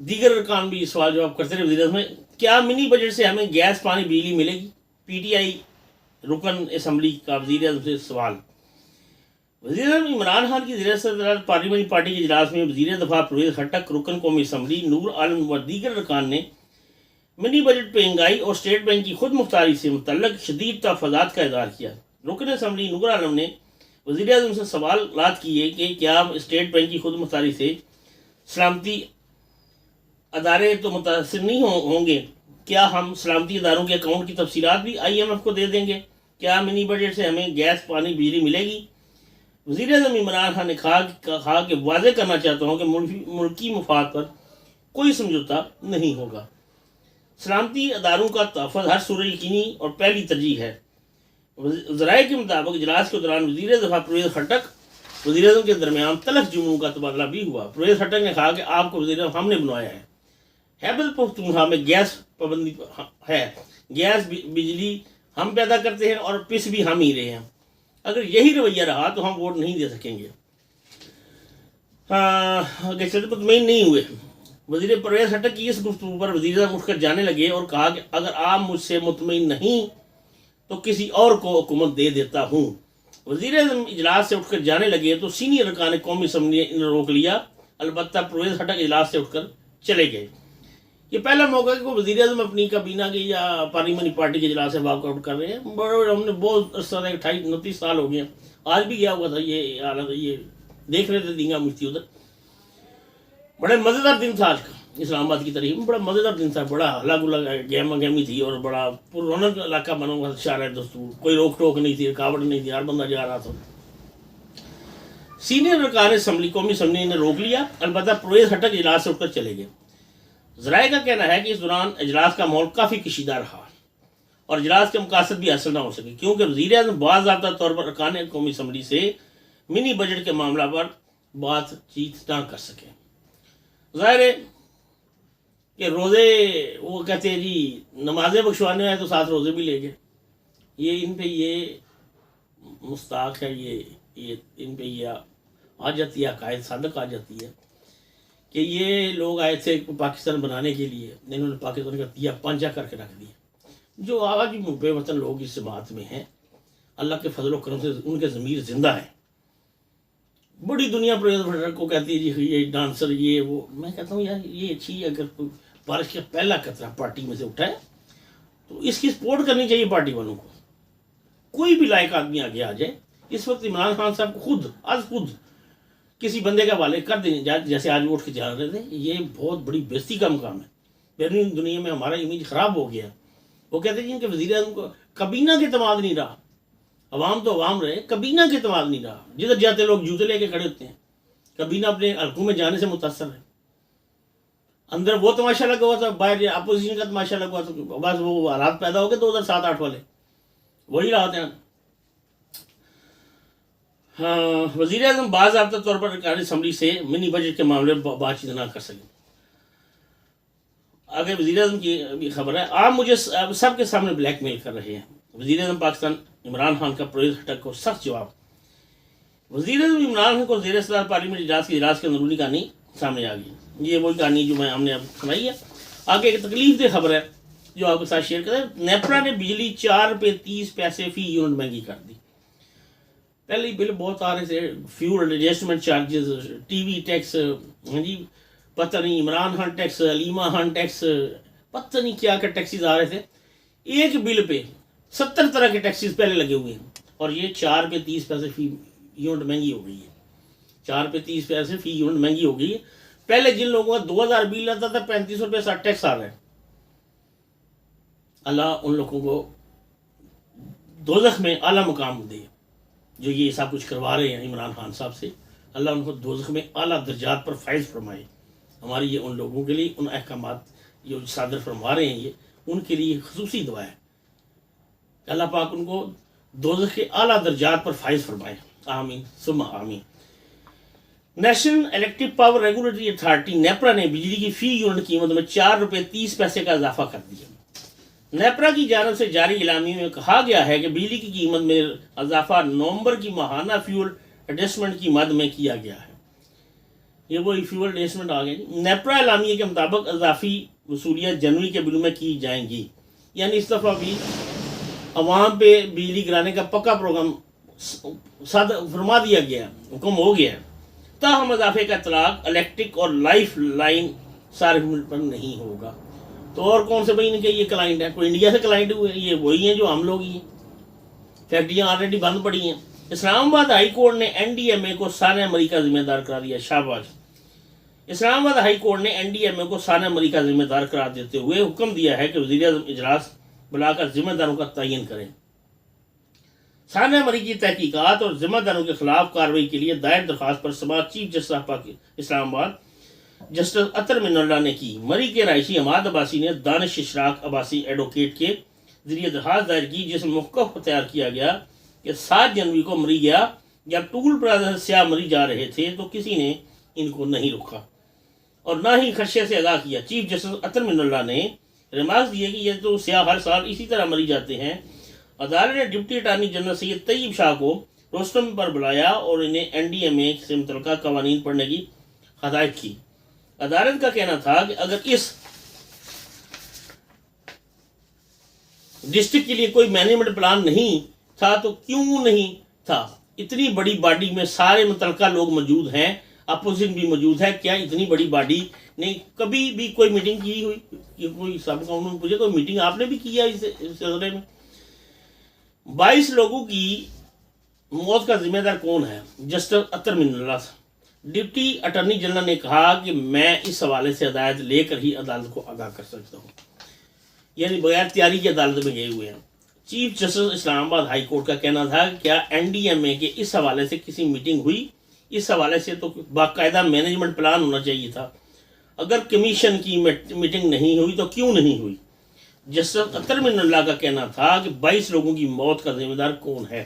دیگر ارکان بھی سوال جواب کرتے رہے وزیر اعظم میں، کیا منی بجٹ سے ہمیں گیس پانی بجلی ملے گی؟ پی ٹی آئی رکن اسمبلی کا وزیر اعظم سے سوال۔ وزیر اعظم عمران خان کی زیر صدارت پارلیمانی پارٹی کے اجلاس میں وزیر دفاع پرویز خٹک، رکن قومی اسمبلی نور عالم و دیگر ارکان نے منی بجٹ پہ مہنگائی اور اسٹیٹ بینک کی خود مختاری سے متعلق شدید تحفظات کا اظہار کیا۔ رکن اسمبلی نور عالم نے وزیر اعظم سے سوالات کیے کہ کیا اسٹیٹ بینک کی خود مختاری سے سلامتی ادارے تو متاثر نہیں ہوں گے؟ کیا ہم سلامتی اداروں کے اکاؤنٹ کی تفصیلات بھی آئی ایم ایف کو دے دیں گے؟ کیا منی بجٹ سے ہمیں گیس پانی بجلی ملے گی؟ وزیر اعظم عمران خان نے کہا کہ واضح کرنا چاہتا ہوں کہ ملکی مفاد پر کوئی سمجھوتا نہیں ہوگا۔ سلامتی اداروں کا تحفظ ہر صورت یقینی اور پہلی ترجیح ہے۔ ذرائع کے مطابق اجلاس کے دوران وزیر دفاع پرویز خٹک وزیر اعظم کے درمیان تلخ جملوں کا تبادلہ بھی ہوا۔ پرویز خٹک نے کہا کہ آپ کو وزیر اعظم ہم نے بنوایا ہے، خیبر پختونخوا میں گیس پابندی ہے، گیس بجلی ہم پیدا کرتے ہیں اور پس بھی ہم ہی رہے ہیں، اگر یہی رویہ رہا تو ہم ووٹ نہیں دے سکیں گے۔ آگے چلتے مطمئن نہیں ہوئے۔ وزیر پرویز خٹک کی اس گفتگو پر وزیر اعظم اٹھ کر جانے لگے اور کہا کہ اگر آپ مجھ سے مطمئن نہیں تو کسی اور کو حکومت دے دیتا ہوں۔ وزیر اعظم اجلاس سے اٹھ کر جانے لگے تو سینئر ارکان قومی اسمبلی نے روک لیا، البتہ پرویز خٹک اجلاس سے اٹھ کر چلے گئے۔ یہ پہلا موقع ہے کہ وزیر اعظم اپنی کابینہ کے یا پارلیمانی پارٹی کے اجلاس سے واک آؤٹ کر رہے ہیں۔ ہم نے بہت عرصہ 28-29 سال ہو گئے ہیں، آج بھی گیا ہوا تھا یہ حالت، یہ دیکھ رہے تھے دینگا مفتی ادھر۔ بڑے مزیدار دن تھا آج کا اسلام آباد کی تاریخ میں، بڑا مزیدار دن تھا، بڑا ہلا گلا گہما گہمی تھی اور بڑا پر رونق علاقہ بنا ہوا تھا، شارع دستور، کوئی روک ٹوک نہیں تھی، رکاوٹ نہیں تھی، ہر بندہ جا رہا تھا۔ سینئر ارکان اسمبلی قومی اسمبلی نے روک لیا، البتہ پرویز خٹک اجلاس سے اٹھ کر چلے گئے۔ ذرائع کا کہنا ہے کہ اس دوران اجلاس کا ماحول کافی کشیدہ رہا اور اجلاس کے مقاصد بھی حاصل نہ ہو سکے، کیونکہ وزیر اعظم باضابطہ طور پر ارکان قومی اسمبلی سے منی بجٹ کے معاملہ پر بات چیت نہ کر سکے۔ ظاہر ہے کہ روزے وہ کہتے ہیں جی نمازیں بخشوانے ہیں تو ساتھ روزے بھی لے گئے، یہ ان پہ یہ مستاق ہے، یہ ان پہ یہ آ جاتی ہے، عقائد صادق آ جاتی ہے کہ یہ لوگ آئے تھے پاکستان بنانے کے لیے، انہوں نے پاکستان کا دیا پانچا کر کے رکھ دیا۔ جو آج بھی بے وطن لوگ اس جماعت میں ہیں، اللہ کے فضل و کرم سے ان کے ضمیر زندہ ہے۔ بڑی دنیا پرویز خٹک کو کہتی ہے جی یہ ڈانسر یہ وہ، میں کہتا ہوں یار یہ اچھی ہے، اگر کوئی بارش کا پہلا قطرہ پارٹی میں سے اٹھا ہے تو اس کی سپورٹ کرنی چاہیے پارٹی والوں کو، کوئی بھی لائق آدمی آگے آ جائے۔ اس وقت عمران خان صاحب کو خود کسی بندے کا حوالے کر دیں، جیسے آج وہ اٹھ کے جا رہے تھے، یہ بہت بڑی بےزتی کا مقام ہے۔ بیرونی دنیا میں ہمارا امیج خراب ہو گیا۔ وہ کہتے ہیں کہ وزیر اعظم کو کابینہ کے اعتماد نہیں رہا، عوام تو عوام رہے، کابینہ کے اعتماد نہیں رہا، جدھر جاتے لوگ جوتے لے کے کھڑے ہوتے ہیں، کابینہ اپنے حلقوں میں جانے سے متاثر ہے۔ اندر وہ تماشا لگا ہوا تھا، باہر اپوزیشن کا تماشا لگا ہوا تھا، بس وہ حالات پیدا ہو گئے 2007-8 والے، وہی رہتے ہیں۔ وزیر اعظم باضابطہ طور پر ارکان اسمبلی سے منی بجٹ کے معاملے میں بات چیت نہ کر سکیں۔ آگے وزیر اعظم کی بھی خبر ہے، آپ مجھے سب کے سامنے بلیک میل کر رہے ہیں۔ وزیر اعظم پاکستان عمران خان کا پرویز خٹک کو سخت جواب۔ وزیر اعظم عمران خان کو زیر صدر پارلیمنٹ اجلاس کی اندرونی کہانی سامنے آ گئی، یہ وہی کہانی جو ہم نے اب سنائی ہے۔ آگے ایک تکلیف دہ خبر ہے جو آپ کے ساتھ شیئر کریں۔ نیپرا نے بجلی 4 روپے 30 پیسے فی یونٹ مہنگی کر دی۔ پہلے بل بہت آ رہے تھے، فیول ایڈجسٹمنٹ چارجز، ٹی وی ٹیکس، جی پتہ نہیں عمران خان ٹیکس، علیمہ خان ٹیکس، پتہ نہیں کیا کیا ٹیکسز آ رہے تھے۔ ایک بل پہ 70 طرح کے ٹیکسز پہلے لگے ہوئے ہیں اور یہ 4 روپے 30 پیسے فی یونٹ مہنگی ہو گئی ہے۔ 4 روپے 30 پیسے فی یونٹ مہنگی ہو گئی ہے۔ پہلے جن لوگوں کا 2000 بل آتا تھا 3500 روپے 60 ٹیکس آ رہا ہے۔ اللہ ان لوگوں کو دوزخ میں اعلیٰ مقام دے جو یہ سب کچھ کروا رہے ہیں عمران خان صاحب سے، اللہ ان کو دوزخ میں اعلیٰ درجات پر فائز فرمائے۔ ہماری یہ ان لوگوں کے لیے ان احکامات جو صادر فرما رہے ہیں یہ ان کے لیے خصوصی دعا ہے، اللہ پاک ان کو دوزخ کے اعلیٰ درجات پر فائز فرمائے، آمین ثم آمین۔ National electric power regulatory authority NEPRA نے بجلی کی فی یونٹ قیمت میں 4 روپے 30 پیسے کا اضافہ کر دیا۔ نیپرا کی جانب سے جاری اعلامیے میں کہا گیا ہے کہ بجلی کی قیمت میں اضافہ نومبر کی ماہانہ فیول ایڈجسٹمنٹ کی مد میں کیا گیا ہے۔ یہ وہ فیول ڈیسمنٹ آ گئے. نیپرا اعلامیے کے مطابق اضافی وصولیات جنوری کے بلوں میں کی جائیں گی. یعنی اس دفعہ بھی عوام پہ بجلی گرانے کا پکا پروگرام فرما دیا گیا، حکم ہو گیا. تاہم اضافے کا اطلاق الیکٹرک اور لائف لائن صارفین پر نہیں ہوگا. تو اور کون سے بھائی ان کے یہ کلائنٹ ہیں؟ کوئی انڈیا سے کلائنٹ ہوئے؟ یہ وہی ہیں جو ہم لوگ ہی ہیں. فیکٹریاں آلریڈی بند پڑی ہیں. اسلام آباد ہائی کورٹ نے این ڈی ایم اے کو سارے امریکہ ذمہ دار قرار دیا. شاباش. اسلام آباد ہائی کورٹ نے این ڈی ایم اے کو سارے امریکہ ذمہ دار قرار دیتے ہوئے حکم دیا ہے کہ وزیر اعظم اجلاس بلا کر ذمہ داروں کا تعین کریں. سارے امریکی تحقیقات اور ذمہ داروں کے خلاف کارروائی کے لیے دائر درخواست پر سماعت چیف جسٹس اسلام آباد جسٹس اطہر من اللہ نے کی. مری کے رہائشی حماد عباسی نے دانش اشراق عباسی ایڈوکیٹ کے ذریعے درخواست دائر کی، جس میں موقف تیار کیا گیا کہ 7 جنوری کو مری گیا جب ٹول پلازا سے سیاہ مری جا رہے تھے تو کسی نے ان کو نہیں روکا اور نہ ہی خدشے سے آگاہ کیا. چیف جسٹس اطہر من اللہ نے ریمارکس دیے کہ یہ تو سیاہ ہر سال اسی طرح مری جاتے ہیں. عدالت نے ڈپٹی اٹارنی جنرل سید طیب شاہ کو روسٹم پر بلایا اور انہیں این ڈی ایم اے سے متعلقہ قوانین پڑھنے کی ہدایت کی. عدالت کا کہنا تھا کہ اگر اس ڈسٹرکٹ کے لیے کوئی مینجمنٹ پلان نہیں تھا تو کیوں نہیں تھا؟ اتنی بڑی باڈی میں سارے متعلقہ لوگ موجود ہیں، اپوزیشن بھی موجود ہے. کیا اتنی بڑی باڈی نے کبھی بھی کوئی میٹنگ کی ہوئی؟ کوئی سب قانون پوچھے کوئی میٹنگ آپ نے بھی کی ہے اس سلسلے میں؟ 22 لوگوں کی موت کا ذمہ دار کون ہے؟ جسٹس اطہر من اللہ. ڈپٹی اٹارنی جنرل نے کہا کہ میں اس حوالے سے ہدایت لے کر ہی عدالت کو آگاہ کر سکتا ہوں. یعنی بغیر تیاری کے عدالت میں گئے ہوئے ہیں. چیف جسٹس اسلام آباد ہائی کورٹ کا کہنا تھا کہ کیا این ڈی ایم اے کے اس حوالے سے کسی میٹنگ ہوئی؟ اس حوالے سے تو باقاعدہ مینجمنٹ پلان ہونا چاہیے تھا. اگر کمیشن کی میٹنگ نہیں ہوئی تو کیوں نہیں ہوئی؟ جسٹس اطہر من اللہ کا کہنا تھا کہ 22 لوگوں کی موت کا ذمہ دار کون ہے؟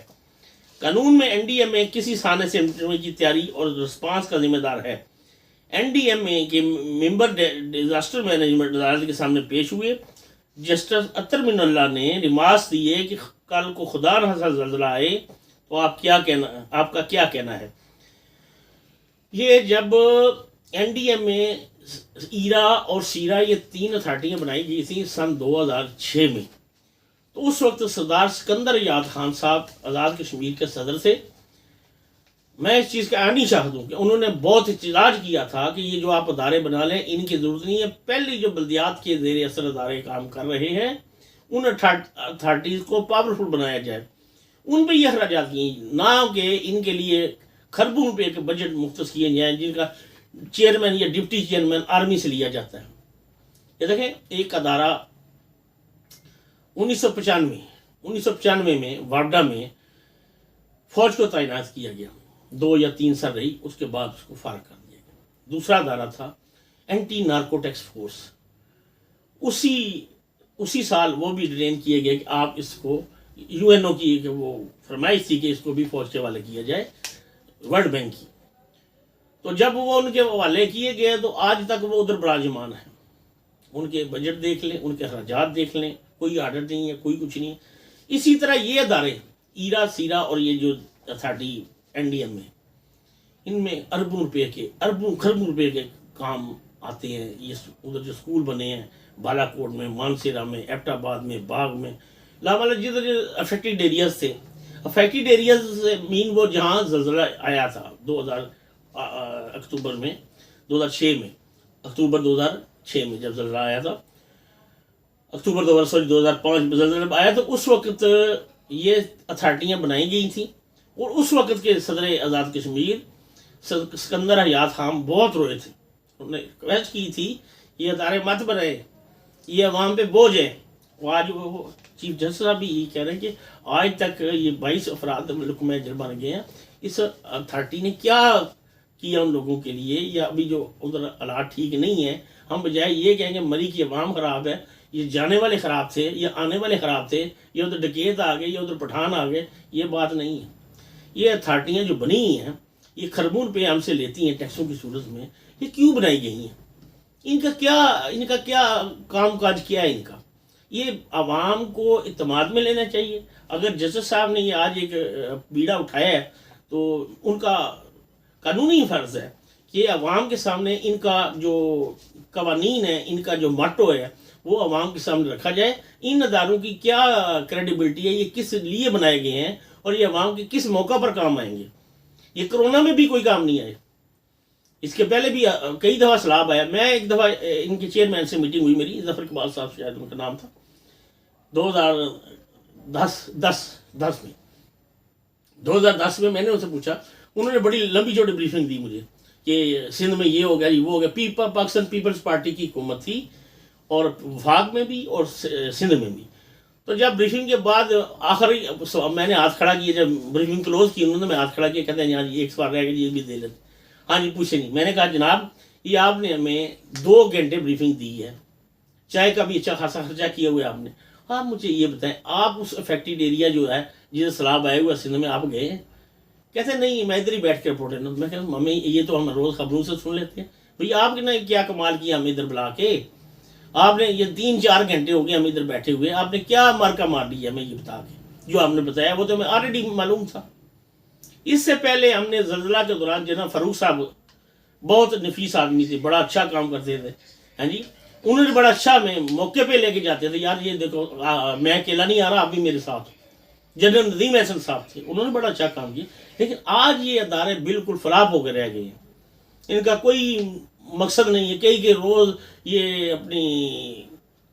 قانون میں این ڈی ایم اے کسی سانے سے کی تیاری اور رسپانس کا ذمہ دار ہے. این ڈی ایم اے کے ممبر ڈیزاسٹر مینجمنٹ عدالت کے سامنے پیش ہوئے. جسٹس اطہر من اللہ نے ریمارکس دیے کہ کل کو خدا نخواستہ زلزلہ آئے تو آپ کا کیا کہنا ہے؟ یہ جب این ڈی ایم اے ایرا اور سیرا یہ 3 اتھارٹیاں بنائی گئی تھیں سن 2006 میں، تو اس وقت سردار سکندر یاد خان صاحب آزاد کشمیر کے صدر تھے. میں اس چیز کا عینی شاہد ہوں کہ انہوں نے بہت احتجاج کیا تھا کہ یہ جو آپ ادارے بنا لیں ان کی ضرورت نہیں ہے. پہلی جو بلدیات کے زیر اثر ادارے کام کر رہے ہیں ان اتھارٹیز کو پاورفل بنایا جائے. ان پہ یہ اخراجات کیے نہ کہ ان کے لیے کھربوں روپے کے بجٹ مختص کیے جائیں جن کا چیئرمین یا ڈپٹی چیئرمین آرمی سے لیا جاتا ہے. یہ دیکھیں ایک ادارہ 1995 میں واردہ میں فوج کو تعینات کیا گیا، 2 یا 3 سال رہی، اس کے بعد اس کو فارغ کر دیا گیا. دوسرا ادارہ تھا اینٹی نارکوٹکس فورس، اسی سال وہ بھی ڈرین کیے گئے کہ آپ اس کو یو این او کی کہ وہ فرمائش تھی کہ اس کو بھی فوج کے حوالے کیا جائے، ورلڈ بینک کی. تو جب وہ ان کے حوالے کیے گئے تو آج تک وہ ادھر براجمان ہیں. ان کے بجٹ دیکھ لیں، ان کے اخراجات دیکھ لیں، کوئی آرڈر نہیں ہے، کوئی کچھ نہیں ہے. اسی طرح یہ ادارے ایرا سیرا اور یہ جو اتھارٹی این ڈی ایم میں ان میں اربوں خربوں روپے کے کام آتے ہیں. یہ ادھر جو اسکول بنے ہیں بالا کوٹ میں، مانسیرا میں، ایبٹ آباد میں، باغ میں، لامالہ جدھر افیکٹڈ ایریاز تھے. افیکٹڈ ایریاز سے مین وہ جہاں زلزلہ آیا تھا 2006 میں جب زلزلہ آیا تھا، 2005 میں زلزلہ آیا تو اس وقت یہ اتھارٹیاں بنائی گئی تھیں. اور اس وقت کے صدر آزاد کشمیر سکندر حیات خان بہت روئے تھے. انہوں نے ریکویسٹ کی تھی یہ ادارے مت بنائے، یہ عوام پہ بوجھ ہے. وہ آج وہ چیف جسٹس صاحب بھی یہی کہہ رہے ہیں کہ آج تک یہ 22 افراد ملک میں جرم بن گئے ہیں. اس اتھارٹی نے کیا کیا ان لوگوں کے لیے؟ یا ابھی جو ادھر حالات ٹھیک نہیں ہیں، ہم بجائے یہ کہیں کہ مری کی عوام خراب ہے، یہ جانے والے خراب تھے یا آنے والے خراب تھے، یہ ادھر ڈکیت آ گئے یا ادھر پٹھان آ گئے، یہ بات نہیں ہے. یہ اتھارٹیاں جو بنی ہیں یہ خربوں روپے ہم سے لیتی ہیں ٹیکسوں کی صورت میں. یہ کیوں بنائی گئی ہیں؟ ان کا کیا کام کاج کیا ہے ان کا؟ یہ عوام کو اعتماد میں لینا چاہیے. اگر جسٹس صاحب نے یہ آج ایک بیڑا اٹھایا ہے تو ان کا قانونی فرض ہے کہ عوام کے سامنے ان کا جو قوانین ہے، ان کا جو ماٹو ہے، وہ عوام کے سامنے رکھا جائے. ان اداروں کی کیا کریڈیبلٹی ہے، یہ کس لیے بنائے گئے ہیں اور یہ عوام کے کس موقع پر کام آئیں گے. یہ کرونا میں بھی کوئی کام نہیں آئے، اس کے پہلے بھی کئی دفعہ سلاب آیا. میں ایک دفعہ ان کے چیئرمین سے میٹنگ ہوئی میری، ظفر اقبال صاحب شاید ان کا نام تھا، 2010 میں 2010 میں نے ان سے پوچھا. انہوں نے بڑی لمبی چوڑی بریفنگ دی مجھے کہ سندھ میں یہ ہو گیا، یہ وہ ہو گیا. پاکستان پیپلز پارٹی کی حکومت تھی، اور وفاق میں بھی اور سندھ میں بھی. تو جب بریفنگ کے بعد آخری میں نے ہاتھ کھڑا کیا، جب بریفنگ کلوز کی انہوں نے، میں ہاتھ کھڑا کیا، کہتے ہیں ہاں جی ایک سوال رہ گیا جی، یہ بھی دے لیتے. ہاں جی پوچھے نہیں. میں نے کہا جناب یہ آپ نے ہمیں 2 گھنٹے بریفنگ دی ہے، چائے کا بھی اچھا خاصا خرچہ کیا ہوا ہے آپ نے. آپ مجھے یہ بتائیں، آپ اس افیکٹڈ ایریا جو ہے جسے سیلاب آئے ہوئے سندھ میں آپ گئے ہیں؟ کہتے ہیں نہیں میں ادھر ہی بیٹھ کے رپورٹ ہے. میں کہتا ہوں ہمیں یہ تو ہم روز خبروں سے سن لیتے ہیں. بھئی آپ نے کیا کمال کیا ہمیں ادھر بلا کے؟ آپ نے یہ 3-4 گھنٹے ہو گئے ہم ادھر بیٹھے ہوئے، آپ نے کیا مارکا مار لیا ہمیں یہ بتا کے؟ جو آپ نے بتایا وہ تو ہمیں آلریڈی معلوم تھا. اس سے پہلے ہم نے زلزلہ کے دوران جناب فاروق صاحب بہت نفیس آدمی تھے، بڑا اچھا کام کرتے تھے. ہاں جی انہوں نے بڑا اچھا میں موقع پہ لے کے جاتے تھے، یار یہ دیکھو میں اکیلا نہیں آ رہا، آپ بھی میرے ساتھ. جنرل ندیم احسن صاحب تھے، انہوں نے بڑا اچھا کام کیا. لیکن آج یہ ادارے بالکل فلاپ ہو کے رہ گئے ہیں، ان کا کوئی مقصد نہیں ہے. کئی روز یہ اپنی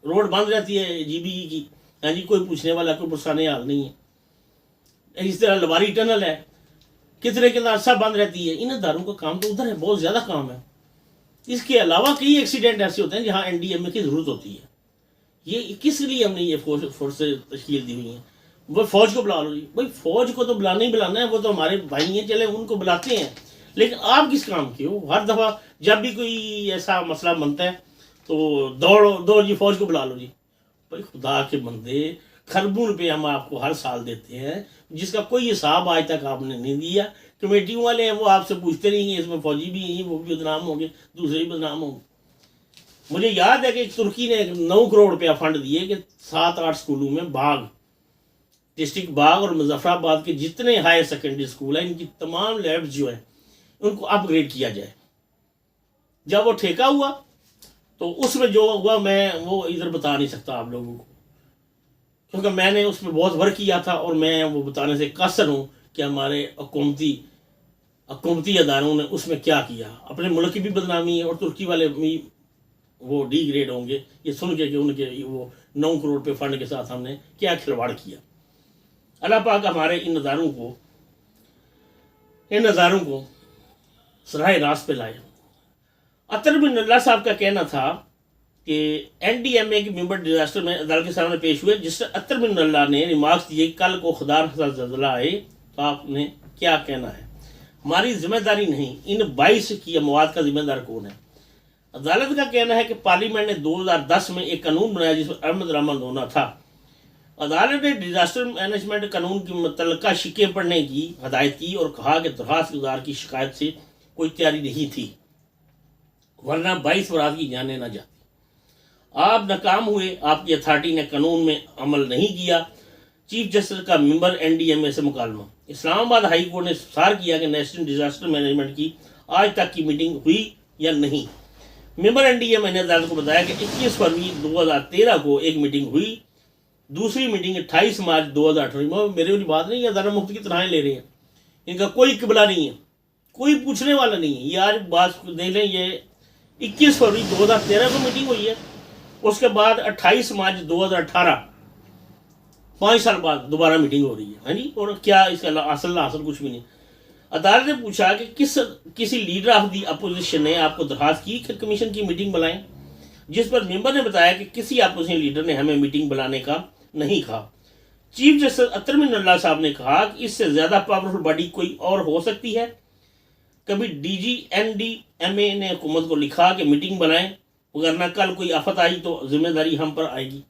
روڈ بند رہتی ہے جی بی ای کی، ہاں جی کوئی پوچھنے والا، کوئی پرسانے حال نہیں ہے. اس طرح لواری ٹنل ہے، کتنے عرصہ بند رہتی ہے. ان اداروں کا کام تو ادھر ہے، بہت زیادہ کام ہے. اس کے علاوہ کئی ایکسیڈنٹ ایسے ہوتے ہیں جہاں این ڈی ایم اے کی ضرورت ہوتی ہے. یہ کس لیے ہم نے یہ فورسیں تشکیل دی ہوئی ہیں؟ وہ فوج کو بلا لو جی. بھائی فوج کو تو بلانا ہی بلانا ہے، وہ تو ہمارے بھائی ہیں، چلے ان کو بلاتے ہیں. لیکن آپ کس کام کے ہو؟ ہر دفعہ جب بھی کوئی ایسا مسئلہ بنتا ہے تو دوڑ جی فوج کو بلا لو جی. بھائی خدا کے بندے، خربوں روپے ہم آپ کو ہر سال دیتے ہیں، جس کا کوئی حساب آج تک آپ نے نہیں دیا. کمیٹیوں والے ہیں وہ آپ سے پوچھتے نہیں ہیں، اس میں فوجی بھی ہیں، وہ بھی بدنام ہوں گے، دوسرے بھی بدنام ہوں گے. مجھے یاد ہے کہ ترکی نے 9 کروڑ روپیہ فنڈ دیے کہ 7-8 اسکولوں میں باغ، ڈسٹرکٹ باغ اور مظفر آباد کے جتنے ہائر سیکنڈری اسکول ہیں ان کی تمام لیبز جو ہیں ان کو اپ گریڈ کیا جائے. جب وہ ٹھیکہ ہوا تو اس میں جو ہوا میں وہ ادھر بتا نہیں سکتا آپ لوگوں کو، کیونکہ میں نے اس میں بہت ورک کیا تھا اور میں وہ بتانے سے قاصر ہوں کہ ہمارے حکومتی اداروں نے اس میں کیا کیا. اپنے ملک کی بھی بدنامی ہے اور ترکی والے بھی وہ ڈی گریڈ ہوں گے یہ سن کے کہ ان کے وہ 9 کروڑ روپے فنڈ کے ساتھ ہم نے کیا کھلواڑ کیا. اللہ پاک ہمارے ان نظاروں کو سراہ راست پہ لائے. اطہر بن اللہ صاحب کا کہنا تھا کہ این ڈی ایم اے کے ممبر ڈیزاسٹر میں عدالت کے سامنے پیش ہوئے، جس سے اطہر بن اللہ نے ریمارکس دیے کل کو خدا نخواستہ زلزلہ آئے تو آپ نے کیا کہنا ہے؟ ہماری ذمہ داری نہیں، ان 22 کی اموات کا ذمہ دار کون ہے؟ عدالت کا کہنا ہے کہ پارلیمنٹ نے 2010 میں ایک قانون بنایا جس پر احمد رحمان ہونا تھا. عدالت نے ڈیزاسٹر مینجمنٹ قانون کی متعلقہ شکیں پڑھنے کی ہدایت کی اور کہا کہ درخواست گزار کی شکایت سے کوئی تیاری نہیں تھی، ورنہ 22 افراد کی جانیں نہ جاتی. آپ ناکام ہوئے، آپ کی اتھارٹی نے قانون میں عمل نہیں کیا. چیف جسٹس کا ممبر این ڈی ایم اے سے مکالمہ. اسلام آباد ہائی کورٹ نے اصرار کیا کہ نیشنل ڈیزاسٹر مینجمنٹ کی آج تک کی میٹنگ ہوئی یا نہیں. ممبر این ڈی ایم اے نے عدالت کو بتایا کہ 21 فروری 2013 کو ایک میٹنگ ہوئی، دوسری میٹنگ 28 مارچ 2018. میرے والی بات نہیں، یہ ادارہ مفت کی تنخواہیں لے رہے ہیں، ان کا کوئی قبلہ نہیں ہے، کوئی پوچھنے والا نہیں ہے. یہ آج بات دیکھ لیں، یہ 21 فروری 2013 کو میٹنگ ہوئی ہے، اس کے بعد 28 مارچ 2018 5 سال بعد دوبارہ میٹنگ ہو رہی ہے. ہاں جی، اور کیا اس کا اصل کچھ بھی نہیں. عدالت نے پوچھا کہ کسی لیڈر آف دی اپوزیشن نے آپ کو درخواست کی کہ کمیشن کی میٹنگ بلائیں، جس پر ممبر نے بتایا کہ کسی اپوزیشن لیڈر نے ہمیں میٹنگ بلانے کا نہیں کہا. چیف جسٹس اطہر بن اللہ صاحب نے کہا کہ اس سے زیادہ پاورفل باڈی کوئی اور ہو سکتی ہے. کبھی D G N D M A نے حکومت کو لکھا کہ میٹنگ بلائیں، ورنہ کل کوئی آفت آئی تو ذمہ داری ہم پر آئے گی.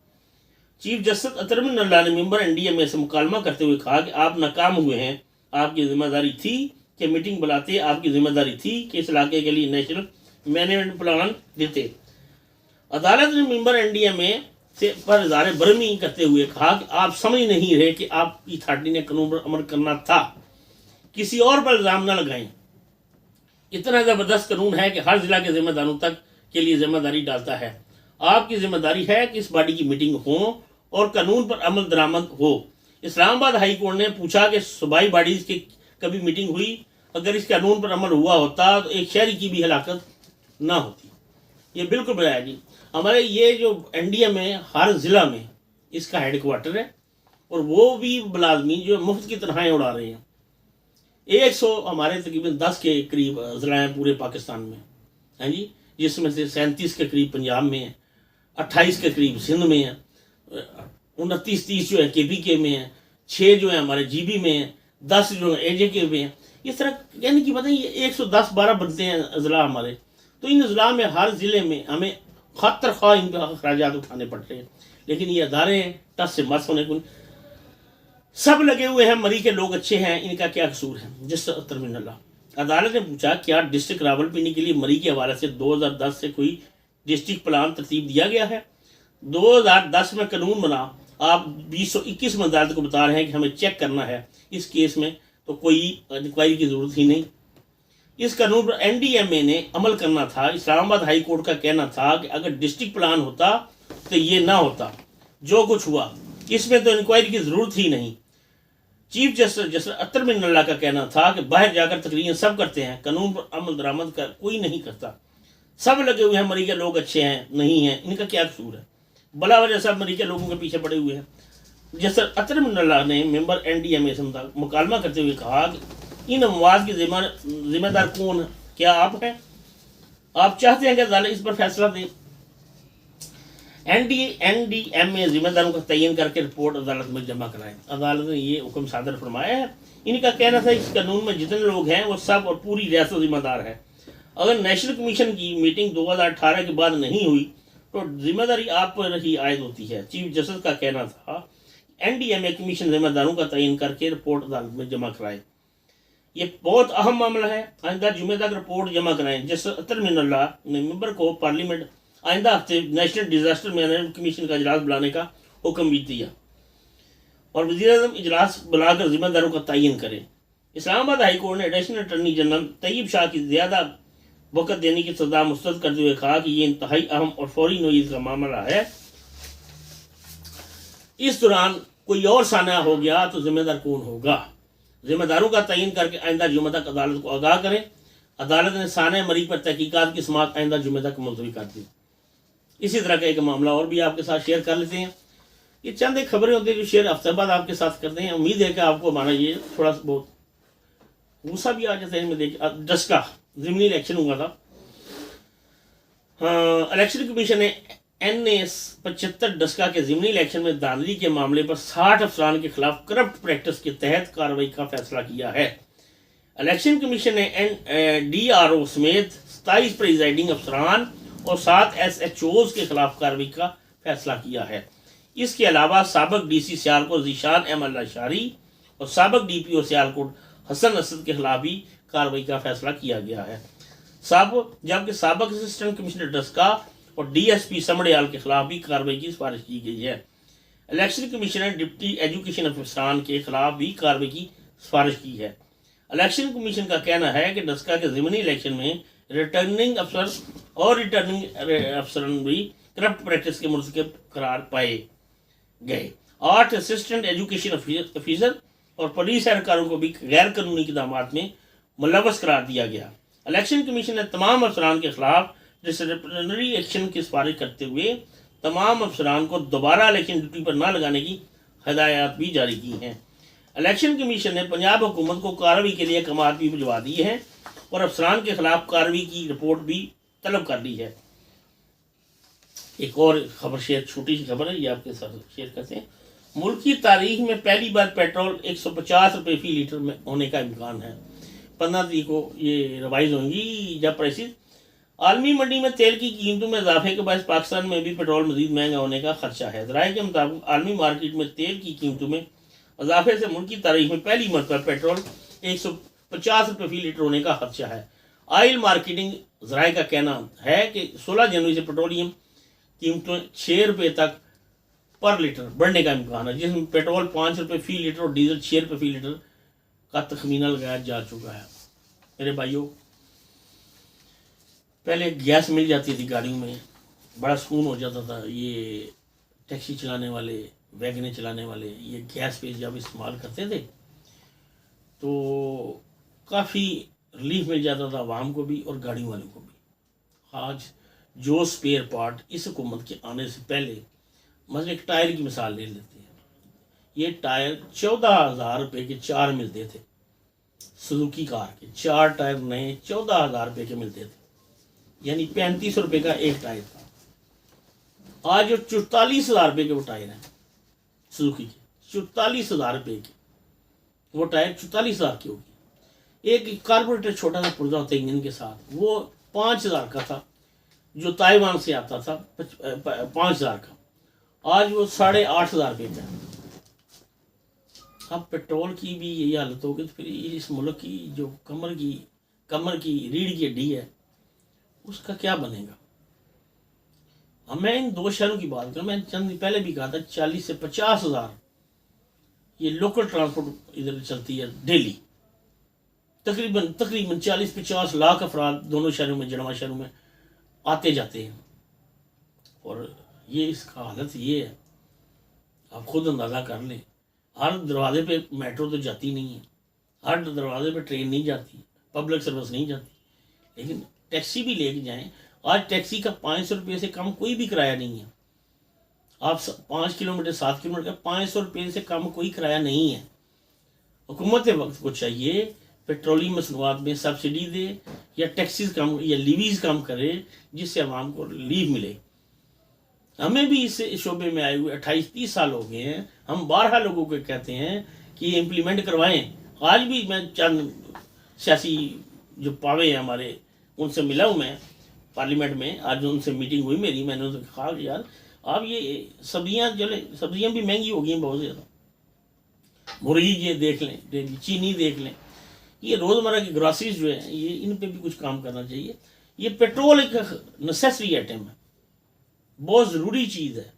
چیف جسٹس اطہر بن اللہ نے ممبر این ڈی ایم اے سے مکالمہ کرتے ہوئے کہا کہ آپ ناکام ہوئے ہیں، آپ کی ذمہ داری تھی کہ میٹنگ بلاتے، آپ کی ذمہ داری تھی کہ اس علاقے کے لیے نیشنل مینجمنٹ پلان دیتے. عدالت نے ممبر این ڈی ایم اے سے پر اظہار برہمی کرتے ہوئے کہا کہ آپ سمجھ نہیں رہے کہ آپ کی اتھارٹی نے قانون پر عمل کرنا تھا، کسی اور پر الزام نہ لگائیں. اتنا زبردست قانون ہے کہ ہر ضلع کے ذمہ داروں تک کے لیے ذمہ داری ڈالتا ہے. آپ کی ذمہ داری ہے کہ اس باڈی کی میٹنگ ہو اور قانون پر عمل درآمد ہو. اسلام آباد ہائی کورٹ نے پوچھا کہ صوبائی باڈیز کی کبھی میٹنگ ہوئی؟ اگر اس قانون پر عمل ہوا ہوتا تو ایک شہری کی بھی ہلاکت نہ ہوتی. یہ بالکل بتایا جی. ہمارے یہ جو این ڈی ایم ہے ہر ضلع میں اس کا ہیڈ کوارٹر ہے اور وہ بھی ملازمین جو مفت کی تنخواہیں اڑا رہے ہیں. 100 ہمارے تقریباً 10 کے قریب ضلع ہیں پورے پاکستان میں ہیں جی، جس میں سے 37 کے قریب پنجاب میں ہیں، 28 کے قریب سندھ میں ہیں، 29-30 جو ہے کے پی کے میں ہیں، 6 جو ہیں ہمارے جی بی میں ہیں، 10 جو ہیں اے جے کے میں ہیں. اس طرح یعنی کہ پتہ یہ 110-12 بنتے ہیں اضلاع ہمارے. تو ان اضلاع میں ہر ضلع میں ہمیں خاطر خواہ ان کے اخراجات اٹھانے پڑتے ہیں، لیکن یہ ادارے ہیں ٹس سے مس ہونے کو سب لگے ہوئے ہیں. مری کے لوگ اچھے ہیں، ان کا کیا قصور ہے؟ جس ترمین اللہ. عدالت نے پوچھا کیا ڈسٹرکٹ راولپنڈی کے لیے مری کے حوالے سے 2010 سے کوئی ڈسٹرکٹ پلان ترتیب دیا گیا ہے؟ 2010 میں قانون بنا، آپ 2021 میں عدالت کو بتا رہے ہیں کہ ہمیں چیک کرنا ہے. اس کیس میں تو کوئی انکوائری کی ضرورت ہی نہیں. اس قانون پر این ڈی ایم اے نے عمل کرنا تھا. اسلام آباد ہائی کورٹ کا کہنا تھا کہ اگر ڈسٹرکٹ پلان ہوتا تو یہ نہ ہوتا جو کچھ ہوا، اس میں تو انکوائری کی ضرورت ہی نہیں. چیف جسٹس اطہر من اللہ کا کہنا تھا کہ باہر جا کر تقریریں سب کرتے ہیں، قانون پر عمل درآمد کا کوئی نہیں کرتا. سب لگے ہوئے ہیں مری کے لوگ اچھے ہیں نہیں ہیں، ان کا کیا قصور ہے؟ بلا وجہ سب مری کے لوگوں کے پیچھے پڑے ہوئے ہیں. جسٹس اطہر من اللہ نے ممبر این ڈی ایم اے سے مکالمہ کرتے ہوئے کہا کہ ان اموات کی ذمہ دار کون ہے؟ کیا آپ ہیں؟ آپ چاہتے ہیں کہ عدالت اس پر فیصلہ دے؟ این ڈی ایم اے ذمہ داروں کا تعین کر کے رپورٹ عدالت میں جمع کرائیں. عدالت نے یہ حکم صادر فرمایا ہے. ان کا کہنا تھا اس قانون میں جتنے لوگ ہیں وہ سب اور پوری ریاست ذمہ دار ہے. اگر نیشنل کمیشن کی میٹنگ 2018 کے بعد نہیں ہوئی تو ذمہ داری آپ پر ہی عائد ہوتی ہے. چیف جسٹس کا کہنا تھا N D M A commission ذمہ داروں کا تعین کر کے رپورٹ عدالت میں جمع کرائے. یہ بہت اہم معاملہ ہے. آئندہ جمعہ تک رپورٹ جمع کرائیں. جسٹس اطہر من اللہ نے ممبر کو پارلیمنٹ آئندہ ہفتے نیشنل ڈیزاسٹر مینجمنٹ کمیشن کا اجلاس بلانے کا حکم بھی دیا اور وزیر اعظم اجلاس بلا کر ذمہ داروں کا تعین کریں. اسلام آباد ہائی کورٹ نے ایڈیشنل اٹارنی جنرل طیب شاہ کی زیادہ وقت دینے کی سزا مسترد کرتے ہوئے کہا کہ یہ انتہائی اہم اور فوری نوعیت کا معاملہ ہے. اس دوران کوئی اور سانحہ ہو گیا تو ذمہ دار کون ہوگا؟ ذمہ داروں کا تعین کر کے آئندہ جمعہ تک عدالت کو آگاہ کریں. عدالت نے سانحہ مری پر تحقیقات کی سماعت آئندہ جمعہ تک ملتوی کر دی. اسی طرح کا ایک معاملہ اور بھی آپ کے ساتھ شیئر کر لیتے ہیں. یہ چند ایک خبریں ہوتی ہیں جو شیئر ہفتہ بعد آپ کے ساتھ کرتے ہیں. امید ہے کہ آپ کو ہمارا یہ تھوڑا سا بہت غصہ بھی آ جاتا ہے. میں دیکھ ڈسکا ضمنی الیکشن ہوا تھا. الیکشن کمیشن نے این اے 75 ڈسکا کے ضمنی الیکشن میں دھاندلی کے معاملے پر 60 افسران کے خلاف کرپٹ پریکٹس کے تحت کارروائی کا فیصلہ کیا ہے. الیکشن کمیشن نے ڈی آر او سمیت 27 پریزائڈنگ افسران اور 7 ایس ایچ اوز کے خلاف کارروائی کا فیصلہ کیا ہے. اس کے علاوہ سابق ڈی سی سیالکوٹ ذیشان احمد لاشاری اور سابق ڈی پی او سیالکوٹ حسن اسد کے خلاف بھی کارروائی کا فیصلہ کیا گیا ہے. جبکہ سابق اسسٹنٹ کمشنر ڈسکا اور ڈی ایس پی سمڑیال کے خلاف بھی کارروائی کی سفارش کی گئی ہے. الیکشن کمیشن نے ڈپٹی ایجوکیشن افسران کے خلاف بھی کارروائی کی سفارش کی ہے. الیکشن کمیشن کا کہنا ہے کہ ڈسکا کے ضمنی الیکشن میں ریٹرننگ افسر اور ریٹرننگ افسران بھی کرپٹ پریکٹس کے مرتکب قرار پائے گئے. 8 اسسٹنٹ ایجوکیشن افیسر اور پولیس اہلکاروں کو بھی غیر قانونی اقدامات میں ملوث قرار دیا گیا. الیکشن کمیشن نے تمام افسران کے خلاف ڈسپلنری ایکشن کی سفارش کرتے ہوئے تمام افسران کو دوبارہ الیکشن ڈیوٹی پر نہ لگانے کی ہدایات بھی جاری کی ہیں. الیکشن کمیشن نے پنجاب حکومت کو کارروائی کے لیے احکامات بھی بھجوا دیے ہیں اور افسران کے خلاف کارروائی کی رپورٹ بھی طلب کر لی ہے. ایک اور خبر چھوٹی سی خبر ہے، یہ آپ کے ساتھ شیئر کرتے ہیں. ملک کی تاریخ میں پہلی بار پیٹرول 150 روپے فی لیٹر میں ہونے کا امکان ہے. 15 تاریخ کو یہ ریوائز ہوں گی جب پرائسز. عالمی منڈی میں تیل کی قیمتوں میں اضافے کے باعث پاکستان میں بھی پیٹرول مزید مہنگا ہونے کا خدشہ ہے. ذرائع کے مطابق عالمی مارکیٹ میں تیل کی قیمتوں میں اضافے سے ملک کی تاریخ میں پہلی مرتبہ پیٹرول 150 روپے فی لیٹر ہونے کا خدشہ ہے. آئل مارکیٹنگ ذرائع کا کہنا ہے کہ 16 جنوری سے پیٹرولیم قیمتوں 6 روپے تک پر لیٹر بڑھنے کا امکان ہے، جس میں پیٹرول 5 روپے فی لیٹر اور ڈیزل 6 روپے فی لیٹر کا تخمینہ لگایا جا چکا ہے. میرے بھائیوں، پہلے گیس مل جاتی تھی گاڑیوں میں، بڑا سکون ہو جاتا تھا. یہ ٹیکسی چلانے والے، ویگنیں چلانے والے یہ گیس پہ جب استعمال کرتے تھے تو کافی ریلیف مل جاتا تھا عوام کو بھی اور گاڑیوں والوں کو بھی. آج جو سپیئر پارٹ اس حکومت کے آنے سے پہلے، مثلا ایک ٹائر کی مثال لے لیتے ہیں. یہ ٹائر 14,000 روپے کے 4 ملتے تھے. سزوکی کار کے 4 ٹائر نئے 14,000 روپے کے ملتے تھے، یعنی 3500 روپے کا ایک ٹائر تھا. آج جو 44,000 روپے کے وہ ٹائر ہیں سزوکی کے، 44,000 روپے کے وہ ٹائر 44,000 کے ہو گئے. ایک کاربوریٹر چھوٹا سا پرزہ ہوتا ہے انجن کے ساتھ، وہ 5,000 کا تھا جو تائیوان سے آتا تھا، 5,000 کا. آج وہ 8,500 روپے کا ہے. اب پیٹرول کی بھی یہی حالت ہوگی تو پھر اس ملک کی جو کمر کی ریڑھ کی ہڈی ہے اس کا کیا بنے گا؟ اب میں ان 2 شہروں کی بات کروں، میں چند دن پہلے بھی کہا تھا 40 سے 50,000 یہ لوکل ٹرانسپورٹ ادھر چلتی ہے ڈیلی. تقریباً 40-50 لاکھ افراد دونوں شہروں میں، جڑواں شہروں میں آتے جاتے ہیں. اور یہ اس کا حالت یہ ہے، آپ خود اندازہ کر لیں. ہر دروازے پہ میٹرو تو جاتی نہیں ہے، ہر دروازے پہ ٹرین نہیں جاتی، پبلک سروس نہیں جاتی، لیکن ٹیکسی بھی لے کے جائیں. آج ٹیکسی کا 500 روپے سے کم کوئی بھی کرایہ نہیں ہے. آپ 5 کلومیٹر 7 کلومیٹر کا 500 روپے سے کم کوئی کرایہ نہیں ہے. حکومت وقت کو چاہیے پیٹرولیم مصنوعات میں سبسڈی دے یا ٹیکسیز کم یا لیویز کم کرے جس سے عوام کو ریلیف ملے. ہمیں بھی اس شعبے میں آئے ہوئے 28-30 سال ہو گئے ہیں. ہم بارہا لوگوں کو کہتے ہیں کہ یہ امپلیمنٹ کروائیں. آج بھی میں چند سیاسی جو پاوے ہیں ہمارے ان سے ملا ہوں، میں پارلیمنٹ میں آج ان سے میٹنگ ہوئی میری. میں نے ان سے کہا کہ یار آپ یہ سبزیاں بھی مہنگی ہو گئی ہیں بہت زیادہ. مرغی یہ دیکھ لیں، چینی دیکھ لیں، یہ روزمرہ کی گراسریز جو ہیں یہ ان پہ بھی کچھ کام کرنا چاہیے. یہ پیٹرول ایک نیسیسری آئٹم ہے، بہت ضروری چیز ہے.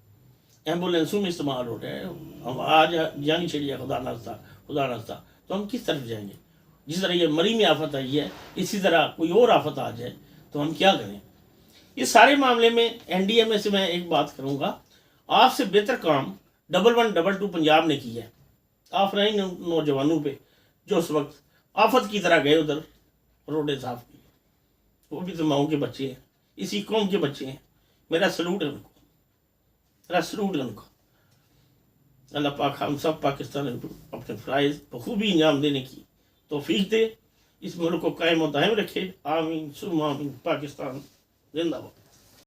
ایمبولینسوں میں استعمال ہو رہا ہے. ہم آج جان چھڑیا خدا نخواستہ تو ہم کس طرف جائیں گے؟ جس طرح یہ مری میں آفت آئی ہے اسی طرح کوئی اور آفت آ جائے تو ہم کیا کریں؟ یہ سارے معاملے میں این ڈی ایم اے سے میں ایک بات کروں گا، آپ سے بہتر کام 1122 پنجاب نے کیا ہے. آفرین نوجوانوں پہ جو اس وقت آفت کی طرح گئے ادھر روڈیں صاف کی، وہ بھی تو ماؤں کے بچے ہیں، اسی قوم کے بچے ہیں. میرا سلوٹ ہے ان کو، میرا سلوٹ ہے ان کو. اللہ پاک ہم سب پاکستان کو اپنے فرائض بخوبی انجام دینے کی توفیق دے، اس ملک کو قائم و دائم رکھے. آمین ثم آمین. پاکستان زندہ باد.